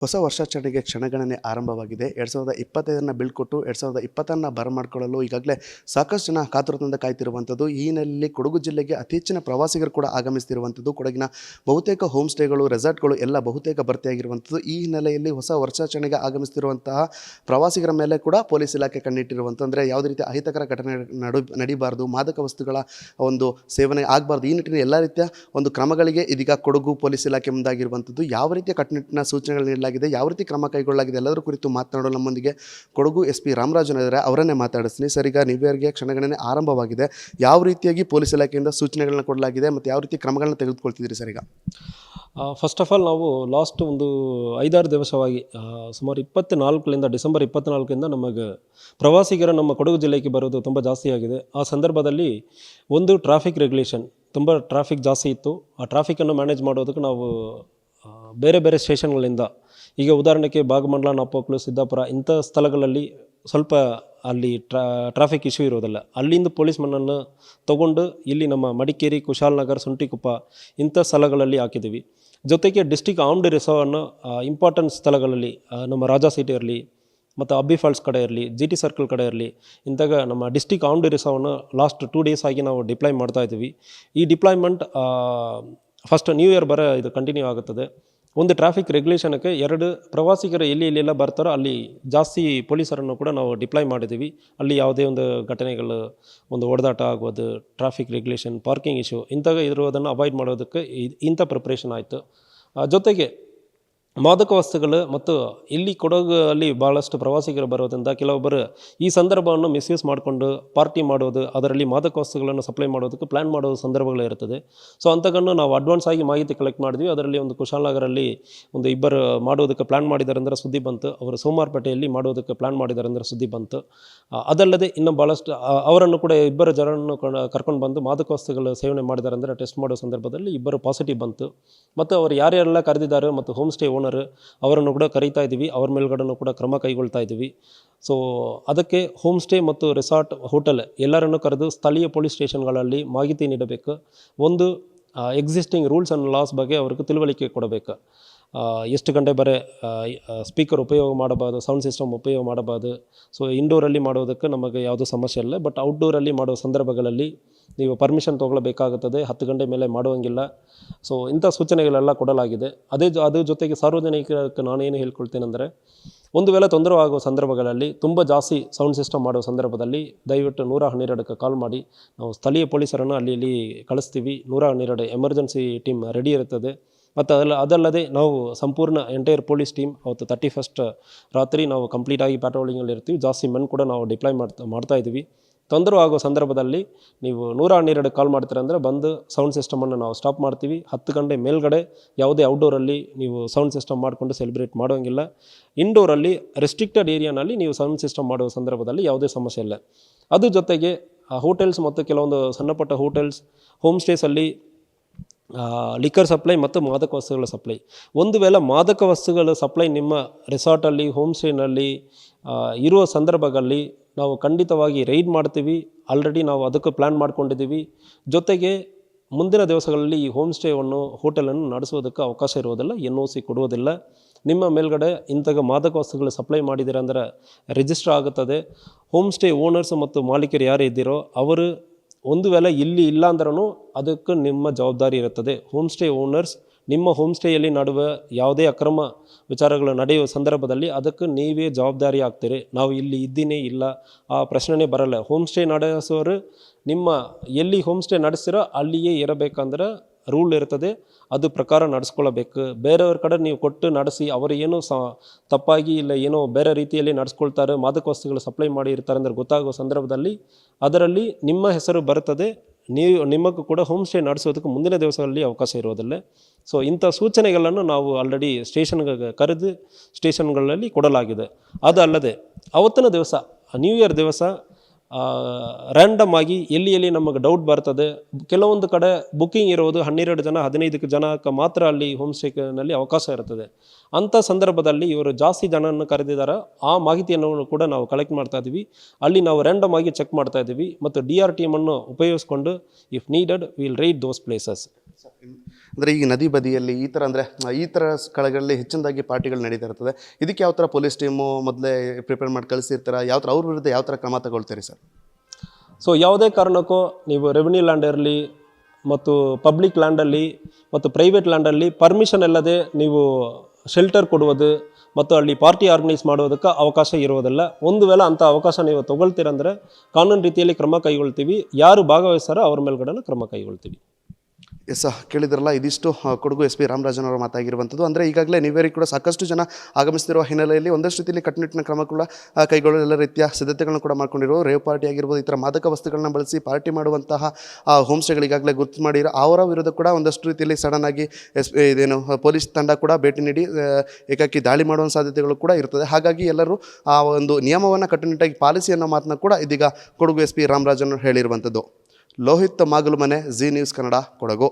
ಹೊಸ ವರ್ಷಾಚರಣೆಗೆ ಕ್ಷಣಗಣನೆ ಆರಂಭವಾಗಿದೆ. 2025 ಬೀಳ್ಕೊಟ್ಟು 2020 ಬರಮಾಡಿಕೊಳ್ಳಲು ಈಗಾಗಲೇ ಸಾಕಷ್ಟು ಜನ ಕಾತುರದಿಂದ ಕಾಯ್ತಿರುವಂಥದ್ದು. ಈ ಹಿನ್ನೆಲೆಯಲ್ಲಿ ಕೊಡಗು ಜಿಲ್ಲೆಗೆ ಅತಿ ಹೆಚ್ಚಿನ ಪ್ರವಾಸಿಗರು ಕೂಡ ಆಗಮಿಸ್ತಿರುವಂಥದ್ದು. ಕೊಡಗಿನ ಬಹುತೇಕ ಹೋಮ್ ಸ್ಟೇಗಳು, ರೆಸಾರ್ಟ್ಗಳು ಎಲ್ಲ ಬಹುತೇಕ ಭರ್ತಿಯಾಗಿರುವಂಥದ್ದು. ಈ ಹಿನ್ನೆಲೆಯಲ್ಲಿ ಹೊಸ ವರ್ಷಾಚರಣೆಗೆ ಆಗಮಿಸ್ತಿರುವಂತಹ ಪ್ರವಾಸಿಗರ ಮೇಲೆ ಕೂಡ ಪೊಲೀಸ್ ಇಲಾಖೆ ಕಣ್ಣಿಟ್ಟಿರುವಂಥದ್ದು. ಅಂದರೆ ಯಾವುದೇ ರೀತಿಯ ಅಹಿತಕರ ಘಟನೆ ನಡೀಬಾರ್ದು, ಮಾದಕ ವಸ್ತುಗಳ ಒಂದು ಸೇವನೆ ಆಗಬಾರ್ದು. ಈ ನಿಟ್ಟಿನ ಎಲ್ಲ ರೀತಿಯ ಒಂದು ಕ್ರಮಗಳಿಗೆ ಇದೀಗ ಕೊಡಗು ಪೊಲೀಸ್ ಇಲಾಖೆ ಮುಂದಾಗಿರುವಂಥದ್ದು. ಯಾವ ರೀತಿಯ ಕಟ್ಟುನಿಟ್ಟಿನ ಸೂಚನೆಗಳು ನೀಡಲಾಗಿದೆ, ಯಾವ ರೀತಿ ಕ್ರಮ ಕೈಗೊಳ್ಳಲಾಗಿದೆ ಎಲ್ಲದರ ಕುರಿತು ಮಾತನಾಡಲು ನಮ್ಮೊಂದಿಗೆ ಕೊಡಗು SP ರಾಮರಾಜನ್ ಇದ್ದಾರೆ. ಅವರನ್ನೇ ಮಾತಾಡಿಸ್ತೀನಿ. ಸರ್, ಈಗ ನ್ಯೂ ಇಯರ್ಗೆ ಕ್ಷಣಗಣನೆ ಆರಂಭವಾಗಿದೆ. ಯಾವ ರೀತಿಯಾಗಿ ಪೊಲೀಸ್ ಇಲಾಖೆಯಿಂದ ಸೂಚನೆಗಳನ್ನ ಕೊಡಲಾಗಿದೆ ಮತ್ತು ಯಾವ ರೀತಿ ಕ್ರಮಗಳನ್ನ ತೆಗೆದುಕೊಳ್ತಿದ್ದೀರಿ ಸರ್? ಈಗ ಫಸ್ಟ್ ಆಫ್ ಆಲ್ ನಾವು ಲಾಸ್ಟ್ ಒಂದು 5-6 ದಿವಸವಾಗಿ ಸುಮಾರು 24ರಿಂದ ಡಿಸೆಂಬರ್ 24ರಿಂದ ನಮಗೆ ಪ್ರವಾಸಿಗರು ನಮ್ಮ ಕೊಡಗು ಜಿಲ್ಲೆಗೆ ಬರೋದು ತುಂಬ ಜಾಸ್ತಿ ಆಗಿದೆ. ಆ ಸಂದರ್ಭದಲ್ಲಿ ಒಂದು ಟ್ರಾಫಿಕ್ ರೆಗ್ಯುಲೇಷನ್, ತುಂಬ ಟ್ರಾಫಿಕ್ ಜಾಸ್ತಿ ಇತ್ತು. ಆ ಟ್ರಾಫಿಕನ್ನು ಮ್ಯಾನೇಜ್ ಮಾಡೋದಕ್ಕೆ ನಾವು ಬೇರೆ ಬೇರೆ ಸ್ಟೇಷನ್ಗಳಿಂದ, ಈಗ ಉದಾಹರಣೆಗೆ ಭಾಗಮಂಡಲ, ನಾಪೋಕ್ಲು, ಸಿದ್ದಾಪುರ ಇಂಥ ಸ್ಥಳಗಳಲ್ಲಿ ಸ್ವಲ್ಪ ಅಲ್ಲಿ ಟ್ರಾಫಿಕ್ ಇಶ್ಯೂ ಇರೋದಿಲ್ಲ. ಅಲ್ಲಿಂದ ಪೊಲೀಸ್ ಮಣ್ಣನ್ನು ತೊಗೊಂಡು ಇಲ್ಲಿ ನಮ್ಮ ಮಡಿಕೇರಿ, ಕುಶಾಲನಗರ, ಸುಂಟಿಕೊಪ್ಪ ಇಂಥ ಸ್ಥಳಗಳಲ್ಲಿ ಹಾಕಿದ್ದೀವಿ. ಜೊತೆಗೆ ಡಿಸ್ಟಿಕ್ ಆರ್ಮ್ಡ್ ರಿಸರ್ವನ್ನು ಇಂಪಾರ್ಟೆಂಟ್ ಸ್ಥಳಗಳಲ್ಲಿ ನಮ್ಮ ರಾಜಾ ಸಿಟಿ ಇರಲಿ, ಮತ್ತು ಅಬ್ಬಿ ಫಾಲ್ಸ್ ಕಡೆ ಇರಲಿ, GT ಸರ್ಕಲ್ ಕಡೆ ಇರಲಿ, ಇಂತಾಗ ನಮ್ಮ ಡಿಸ್ಟಿಕ್ ಆರ್ಮ್ಡ್ ರಿಸರ್ವನ್ನು ಲಾಸ್ಟ್ 2 ಡೇಸ್ ಆಗಿ ನಾವು ಡಿಪ್ಲಾಯ್ ಮಾಡ್ತಾಯಿದ್ದೀವಿ. ಈ ಡಿಪ್ಲಾಯ್ಮೆಂಟ್ ಫಸ್ಟ್ ನ್ಯೂ ಇಯರ್ ಇದು ಕಂಟಿನ್ಯೂ ಆಗುತ್ತದೆ. ಒಂದು ಟ್ರಾಫಿಕ್ ರೆಗ್ಯುಲೇಷನ್ಗೆ 2 ಪ್ರವಾಸಿಗರು ಎಲ್ಲೆಲ್ಲ ಬರ್ತಾರೋ ಅಲ್ಲಿ ಜಾಸ್ತಿ ಪೊಲೀಸರನ್ನು ಕೂಡ ನಾವು ಡಿಪ್ಲಾಯ್ ಮಾಡಿದ್ದೀವಿ. ಅಲ್ಲಿ ಯಾವುದೇ ಒಂದು ಘಟನೆಗಳು, ಒಂದು ಹೊಡೆದಾಟ ಆಗೋದು, ಟ್ರಾಫಿಕ್ ರೆಗ್ಯುಲೇಷನ್, ಪಾರ್ಕಿಂಗ್ ಇಶ್ಯೂ ಇಂಥವು ಇರುವುದನ್ನು ಅವಾಯ್ಡ್ ಮಾಡೋದಕ್ಕೆ ಇಂಥ ಪ್ರಿಪ್ರೇಷನ್ ಆಯಿತು. ಜೊತೆಗೆ ಮಾದಕ ವಸ್ತುಗಳು ಮತ್ತು ಇಲ್ಲಿ ಕೊಡಗಲ್ಲಿ ಭಾಳಷ್ಟು ಪ್ರವಾಸಿಗರು ಬರೋದ್ರಿಂದ ಕೆಲವೊಬ್ಬರು ಈ ಸಂದರ್ಭವನ್ನು ಮಿಸ್ಯೂಸ್ ಮಾಡಿಕೊಂಡು ಪಾರ್ಟಿ ಮಾಡೋದು, ಅದರಲ್ಲಿ ಮಾದಕ ವಸ್ತುಗಳನ್ನು ಸಪ್ಲೈ ಮಾಡೋದಕ್ಕೆ ಪ್ಲ್ಯಾನ್ ಮಾಡೋ ಸಂದರ್ಭಗಳು ಇರ್ತದೆ. ಸೊ ಅಂಥವನ್ನು ನಾವು ಅಡ್ವಾನ್ಸ್ ಆಗಿ ಮಾಹಿತಿ ಕಲೆಕ್ಟ್ ಮಾಡಿದ್ವಿ. ಅದರಲ್ಲಿ ಒಂದು ಕುಶಾಲನಗರಲ್ಲಿ ಒಂದು 2 ಮಾಡೋದಕ್ಕೆ ಪ್ಲ್ಯಾನ್ ಮಾಡಿದ್ದಾರೆ ಅಂದರೆ ಸುದ್ದಿ ಬಂತು. ಅವರು ಸೋಮವಾರಪೇಟೆಯಲ್ಲಿ ಮಾಡೋದಕ್ಕೆ ಪ್ಲ್ಯಾನ್ ಮಾಡಿದ್ದಾರೆ ಅಂದರೆ ಸುದ್ದಿ ಬಂತು. ಅದಲ್ಲದೆ ಇನ್ನು ಭಾಳಷ್ಟು ಅವರನ್ನು ಕೂಡ 2 ಜನರನ್ನು ಕರ್ಕೊಂಡು ಬಂದು ಮಾದಕ ವಸ್ತುಗಳು ಸೇವನೆ ಮಾಡಿದ್ದಾರೆ ಅಂದರೆ ಟೆಸ್ಟ್ ಮಾಡೋ ಸಂದರ್ಭದಲ್ಲಿ 2 ಪಾಸಿಟಿವ್ ಬಂತು. ಮತ್ತು ಅವರು ಯಾರ್ಯಾರೆಲ್ಲ ಕರೆದಿದ್ದಾರೆ ಮತ್ತು ಹೋಮ್ ಸ್ಟೇ ಓನರ್ ಅವರನ್ನು ಕೂಡ ಕರೀತಾ ಇದ್ದೀವಿ. ಅವ್ರ ಮೇಲ್ಗಡೆನೂ ಕೂಡ ಕ್ರಮ ಕೈಗೊಳ್ತಾ ಇದ್ದೀವಿ. ಸೊ ಅದಕ್ಕೆ ಹೋಮ್ ಸ್ಟೇ ಮತ್ತು ರೆಸಾರ್ಟ್, ಹೋಟೆಲ್ ಎಲ್ಲರನ್ನು ಕರೆದು ಸ್ಥಳೀಯ ಪೊಲೀಸ್ ಸ್ಟೇಷನ್ಗಳಲ್ಲಿ ಮಾಹಿತಿ ನೀಡಬೇಕು. ಒಂದು ಎಕ್ಸಿಸ್ಟಿಂಗ್ ರೂಲ್ಸ್ ಆ್ಯಂಡ್ ಲಾಸ್ ಬಗ್ಗೆ ಅವ್ರಿಗೆ ತಿಳುವಳಿಕೆ ಕೊಡಬೇಕು. ಎಷ್ಟು ಗಂಟೆ ಬರೀ ಸ್ಪೀಕರ್ ಉಪಯೋಗ ಮಾಡಬಾರ್ದು, ಸೌಂಡ್ ಸಿಸ್ಟಮ್ ಉಪಯೋಗ ಮಾಡಬಾರ್ದು. ಸೊ ಇಂಡೋರಲ್ಲಿ ಮಾಡೋದಕ್ಕೆ ನಮಗೆ ಯಾವುದೂ ಸಮಸ್ಯೆ ಇಲ್ಲ. ಬಟ್ ಔಟ್ಡೋರಲ್ಲಿ ಮಾಡೋ ಸಂದರ್ಭಗಳಲ್ಲಿ ನೀವು ಪರ್ಮಿಷನ್ ತೊಗೊಳ್ಬೇಕಾಗುತ್ತದೆ. 10 ಗಂಟೆ ಮೇಲೆ ಮಾಡುವಂಗಿಲ್ಲ. ಸೊ ಇಂಥ ಸೂಚನೆಗಳೆಲ್ಲ ಕೊಡಲಾಗಿದೆ. ಅದ್ರ ಜೊತೆಗೆ ಸಾರ್ವಜನಿಕರಿಗೆ ನಾನೇನು ಹೇಳ್ಕೊಳ್ತೇನೆಂದರೆ, ಒಂದು ವೇಳೆ ತೊಂದರೆ ಆಗೋ ಸಂದರ್ಭಗಳಲ್ಲಿ, ತುಂಬ ಜಾಸ್ತಿ ಸೌಂಡ್ ಸಿಸ್ಟಮ್ ಮಾಡೋ ಸಂದರ್ಭದಲ್ಲಿ ದಯವಿಟ್ಟು 112ಕ್ಕೆ ಕಾಲ್ ಮಾಡಿ. ನಾವು ಸ್ಥಳೀಯ ಪೊಲೀಸರನ್ನು ಅಲ್ಲಿ ಕಳಿಸ್ತೀವಿ. 112 ಎಮರ್ಜೆನ್ಸಿ ಟೀಮ್ ರೆಡಿ ಇರ್ತದೆ. ಮತ್ತು ಅದಲ್ಲದೆ ನಾವು ಸಂಪೂರ್ಣ ಎಂಟೈರ್ ಪೊಲೀಸ್ ಟೀಮ್ ಅವತ್ತು 31st ರಾತ್ರಿ ನಾವು ಕಂಪ್ಲೀಟಾಗಿ ಪ್ಯಾಟ್ರೋಲಿಂಗಲ್ಲಿ ಇರ್ತೀವಿ. ಜಾಸ್ತಿ ಮೆನ್ ಕೂಡ ನಾವು ಡಿಪ್ಲಾಯ್ ಮಾಡ್ತಾ ಇದ್ದೀವಿ. ತೊಂದರೆ ಆಗೋ ಸಂದರ್ಭದಲ್ಲಿ ನೀವು 112 ಕಾಲ್ ಮಾಡ್ತೀರಂದರೆ ಬಂದು ಸೌಂಡ್ ಸಿಸ್ಟಮನ್ನು ನಾವು ಸ್ಟಾಪ್ ಮಾಡ್ತೀವಿ. 10 ಗಂಟೆ ಮೇಲ್ಗಡೆ ಯಾವುದೇ ಔಟ್ಡೋರಲ್ಲಿ ನೀವು ಸೌಂಡ್ ಸಿಸ್ಟಮ್ ಮಾಡಿಕೊಂಡು ಸೆಲೆಬ್ರೇಟ್ ಮಾಡೋಂಗಿಲ್ಲ. ಇಂಡೋರಲ್ಲಿ ರೆಸ್ಟ್ರಿಕ್ಟೆಡ್ ಏರಿಯಾನಲ್ಲಿ ನೀವು ಸೌಂಡ್ ಸಿಸ್ಟಮ್ ಮಾಡೋ ಸಂದರ್ಭದಲ್ಲಿ ಯಾವುದೇ ಸಮಸ್ಯೆ ಇಲ್ಲ. ಅದ್ರ ಜೊತೆಗೆ ಹೋಟೆಲ್ಸ್ ಮತ್ತು ಕೆಲವೊಂದು ಸಣ್ಣಪುಟ್ಟ ಹೋಟೆಲ್ಸ್, ಹೋಮ್ ಸ್ಟೇಸಲ್ಲಿ ಲಿಕ್ಕರ್ ಸಪ್ಲೈ ಮತ್ತು ಮಾದಕ ವಸ್ತುಗಳ ಸಪ್ಲೈ, ಒಂದು ವೇಳೆ ಮಾದಕ ವಸ್ತುಗಳ ಸಪ್ಲೈ ನಿಮ್ಮ ರೆಸಾರ್ಟಲ್ಲಿ, ಹೋಮ್ ಸ್ಟೇನಲ್ಲಿ ಇರುವ ಸಂದರ್ಭಗಳಲ್ಲಿ ನಾವು ಖಂಡಿತವಾಗಿ ರೈಡ್ ಮಾಡ್ತೀವಿ. ಆಲ್ರೆಡಿ ನಾವು ಅದಕ್ಕೆ ಪ್ಲ್ಯಾನ್ ಮಾಡ್ಕೊಂಡಿದ್ದೀವಿ. ಜೊತೆಗೆ ಮುಂದಿನ ದಿವಸಗಳಲ್ಲಿ ಈ ಹೋಮ್ ಸ್ಟೇವನ್ನು, ಹೋಟೆಲನ್ನು ನಡೆಸೋದಕ್ಕೆ ಅವಕಾಶ ಇರುವುದಿಲ್ಲ. NOC ಕೊಡುವುದಿಲ್ಲ. ನಿಮ್ಮ ಮೇಲ್ಗಡೆ ಇಂತಹ ಮಾದಕ ವಸ್ತುಗಳು ಸಪ್ಲೈ ಮಾಡಿದ್ದೀರ ಅಂದರೆ ರಿಜಿಸ್ಟರ್ ಆಗುತ್ತದೆ. ಹೋಮ್ ಸ್ಟೇ ಓನರ್ಸ್ ಮತ್ತು ಮಾಲೀಕರು ಯಾರು ಇದ್ದೀರೋ ಅವರು ಒಂದು ವೇಳೆ ಇಲ್ಲಿ ಇಲ್ಲ ಅಂದ್ರೂ ಅದಕ್ಕೆ ನಿಮ್ಮ ಜವಾಬ್ದಾರಿ ಇರುತ್ತದೆ. ಹೋಮ್ ಸ್ಟೇ ಓನರ್ಸ್ ನಿಮ್ಮ ಹೋಮ್ ಸ್ಟೇಯಲ್ಲಿ ನಡುವೆ ಯಾವುದೇ ಅಕ್ರಮ ವಿಚಾರಗಳು ನಡೆಯುವ ಸಂದರ್ಭದಲ್ಲಿ ಅದಕ್ಕೆ ನೀವೇ ಜವಾಬ್ದಾರಿ ಆಗ್ತೀರಿ. ನಾವು ಇಲ್ಲಿ ಇದ್ದೀನಿ, ಇಲ್ಲ ಆ ಪ್ರಶ್ನೆನೇ ಬರಲ್ಲ. ಹೋಮ್ ಸ್ಟೇ ನಡೆಸೋರು ನಿಮ್ಮ ಎಲ್ಲಿ ಹೋಮ್ ಸ್ಟೇ ನಡೆಸ್ತೀರೋ ಅಲ್ಲಿಯೇ ಇರಬೇಕಂದ್ರೆ ರೂಲ್ ಇರ್ತದೆ. ಅದು ಪ್ರಕಾರ ನಡೆಸ್ಕೊಳ್ಬೇಕು. ಬೇರೆಯವ್ರ ಕಡೆ ನೀವು ಕೊಟ್ಟು ನಡೆಸಿ ಅವರು ಏನೋ ತಪ್ಪಾಗಿ ಇಲ್ಲ ಏನೋ ಬೇರೆ ರೀತಿಯಲ್ಲಿ ನಡೆಸ್ಕೊಳ್ತಾರೆ, ಮಾದಕ ವಸ್ತುಗಳು ಸಪ್ಲೈ ಮಾಡಿರ್ತಾರೆ ಅಂದರೆ ಗೊತ್ತಾಗೋ ಸಂದರ್ಭದಲ್ಲಿ ಅದರಲ್ಲಿ ನಿಮ್ಮ ಹೆಸರು ಬರ್ತದೆ. ನಿಮಗೂ ಕೂಡ ಹೋಮ್ ಸ್ಟೇ ನಡೆಸೋದಕ್ಕೆ ಮುಂದಿನ ದಿವಸಗಳಲ್ಲಿ ಅವಕಾಶ ಇರೋದಿಲ್ಲ. ಸೊ ಇಂಥ ಸೂಚನೆಗಳನ್ನು ನಾವು ಆಲ್ರೆಡಿ ಸ್ಟೇಷನ್ಗೆ ಕರೆದು ಸ್ಟೇಷನ್ಗಳಲ್ಲಿ ಕೊಡಲಾಗಿದೆ. ಅದಲ್ಲದೆ ಅವತ್ತಿನ ದಿವಸ, ನ್ಯೂ ಇಯರ್ ದಿವಸ ರ್ಯಾಂಡಮ್ ಆಗಿ ಎಲ್ಲಿ ನಮಗೆ ಡೌಟ್ ಬರ್ತದೆ. ಕೆಲವೊಂದು ಕಡೆ ಬುಕ್ಕಿಂಗ್ ಇರೋದು 12 ಜನ 15 ಜನಕ್ಕೆ ಮಾತ್ರ ಅಲ್ಲಿ ಹೋಮ್ ಸ್ಟೇನಲ್ಲಿ ಅವಕಾಶ ಇರ್ತದೆ. ಅಂಥ ಸಂದರ್ಭದಲ್ಲಿ ಇವರು ಜಾಸ್ತಿ ಜನವನ್ನು ಕರೆದಿದ್ದಾರೆ. ಆ ಮಾಹಿತಿಯನ್ನು ಕೂಡ ನಾವು ಕಲೆಕ್ಟ್ ಮಾಡ್ತಾ ಇದ್ದೀವಿ. ಅಲ್ಲಿ ನಾವು ರ್ಯಾಂಡಮ್ ಆಗಿ ಚೆಕ್ ಮಾಡ್ತಾ ಇದ್ದೀವಿ ಮತ್ತು DR ಟೀಮನ್ನು ಉಪಯೋಗಿಸ್ಕೊಂಡು if needed will ride those places. ಅಂದರೆ ಈ ನದಿ ಬದಿಯಲ್ಲಿ ಈ ಥರ ಸ್ಥಳಗಳಲ್ಲಿ ಹೆಚ್ಚಿನದಾಗಿ ಪಾರ್ಟಿಗಳು ನಡೀತಾ ಇರ್ತದೆ. ಇದಕ್ಕೆ ಯಾವ ಥರ ಪೊಲೀಸ್ ಟೀಮು ಮೊದಲೇ ಪ್ರಿಪೇರ್ ಮಾಡಿ ಕಳಿಸಿರ್ತಾರೆ, ಯಾವ ಥರ ಅವ್ರ ವಿರುದ್ಧ ಯಾವ ಥರ ಕ್ರಮ ತಗೊಳ್ತೀರಿ ಸರ್? ಸೊ ಯಾವುದೇ ಕಾರಣಕ್ಕೂ ನೀವು ರೆವಿನ್ಯೂ ಲ್ಯಾಂಡ್ ಇರಲಿ ಮತ್ತು ಪಬ್ಲಿಕ್ ಲ್ಯಾಂಡಲ್ಲಿ ಮತ್ತು ಪ್ರೈವೇಟ್ ಲ್ಯಾಂಡಲ್ಲಿ ಪರ್ಮಿಷನ್ ಇಲ್ಲದೆ ನೀವು ಶೆಲ್ಟರ್ ಕೊಡುವುದು ಮತ್ತು ಅಲ್ಲಿ ಪಾರ್ಟಿ ಆರ್ಗನೈಸ್ ಮಾಡೋದಕ್ಕೆ ಅವಕಾಶ ಇರುವುದಿಲ್ಲ. ಒಂದು ವೇಳೆ ಅಂಥ ಅವಕಾಶ ನೀವು ತೊಗೊಳ್ತೀರಂದರೆ ಕಾನೂನು ರೀತಿಯಲ್ಲಿ ಕ್ರಮ ಕೈಗೊಳ್ತೀವಿ. ಯಾರು ಭಾಗವಹಿಸ್ತಾರೋ ಅವ್ರ ಮೇಲ್ಗಡೆ ಕ್ರಮ ಕೈಗೊಳ್ತೀವಿ. ಎಸ್ ಕೇಳಿದ್ರಲ್ಲ, ಇದಿಷ್ಟು ಕೊಡಗು SP ರಾಮರಾಜನ್ ಅವರು ಮಾತಾಗಿರುವಂಥದ್ದು. ಅಂದರೆ ಈಗಾಗಲೇ ನೀವೇರಿ ಕೂಡ ಸಾಕಷ್ಟು ಜನ ಆಗಮಿಸ್ತಿರುವ ಹಿನ್ನೆಲೆಯಲ್ಲಿ ಒಂದಷ್ಟು ರೀತಿಯಲ್ಲಿ ಕಟ್ಟುನಿಟ್ಟಿನ ಕ್ರಮ ಕೂಡ ಕೈಗೊಳ್ಳಲು ಎಲ್ಲ ರೀತಿಯ ಸಿದ್ಧತೆಗಳನ್ನು ಕೂಡ ಮಾಡ್ಕೊಂಡಿರೋ. ರೇವ್ ಪಾರ್ಟಿ ಆಗಿರ್ಬೋದು, ಈ ಥರ ಮಾದಕ ವಸ್ತುಗಳನ್ನ ಬಳಸಿ ಪಾರ್ಟಿ ಮಾಡುವಂತಹ ಹೋಮ್ ಸ್ಟೇಗಳು ಈಗಾಗಲೇ ಗುರುತು ಮಾಡಿರೋ ಅವರ ವಿರುದ್ಧ ಕೂಡ ಒಂದಷ್ಟು ರೀತಿಯಲ್ಲಿ ಸಡನ್ ಆಗಿ ಪೊಲೀಸ್ ತಂಡ ಕೂಡ ಭೇಟಿ ನೀಡಿ ಏಕಾಕಿ ದಾಳಿ ಮಾಡುವ ಸಾಧ್ಯತೆಗಳು ಕೂಡ ಇರ್ತದೆ. ಹಾಗಾಗಿ ಎಲ್ಲರೂ ಆ ಒಂದು ನಿಯಮವನ್ನು ಕಟ್ಟುನಿಟ್ಟಾಗಿ ಪಾಲಿಸಿ ಅನ್ನೋ ಮಾತನ್ನ ಕೂಡ ಇದೀಗ ಕೊಡಗು SP ರಾಮರಾಜನ್ ಹೇಳಿರುವಂಥದ್ದು. Lohith Magalumane, Zee News Kannada, Kodagu.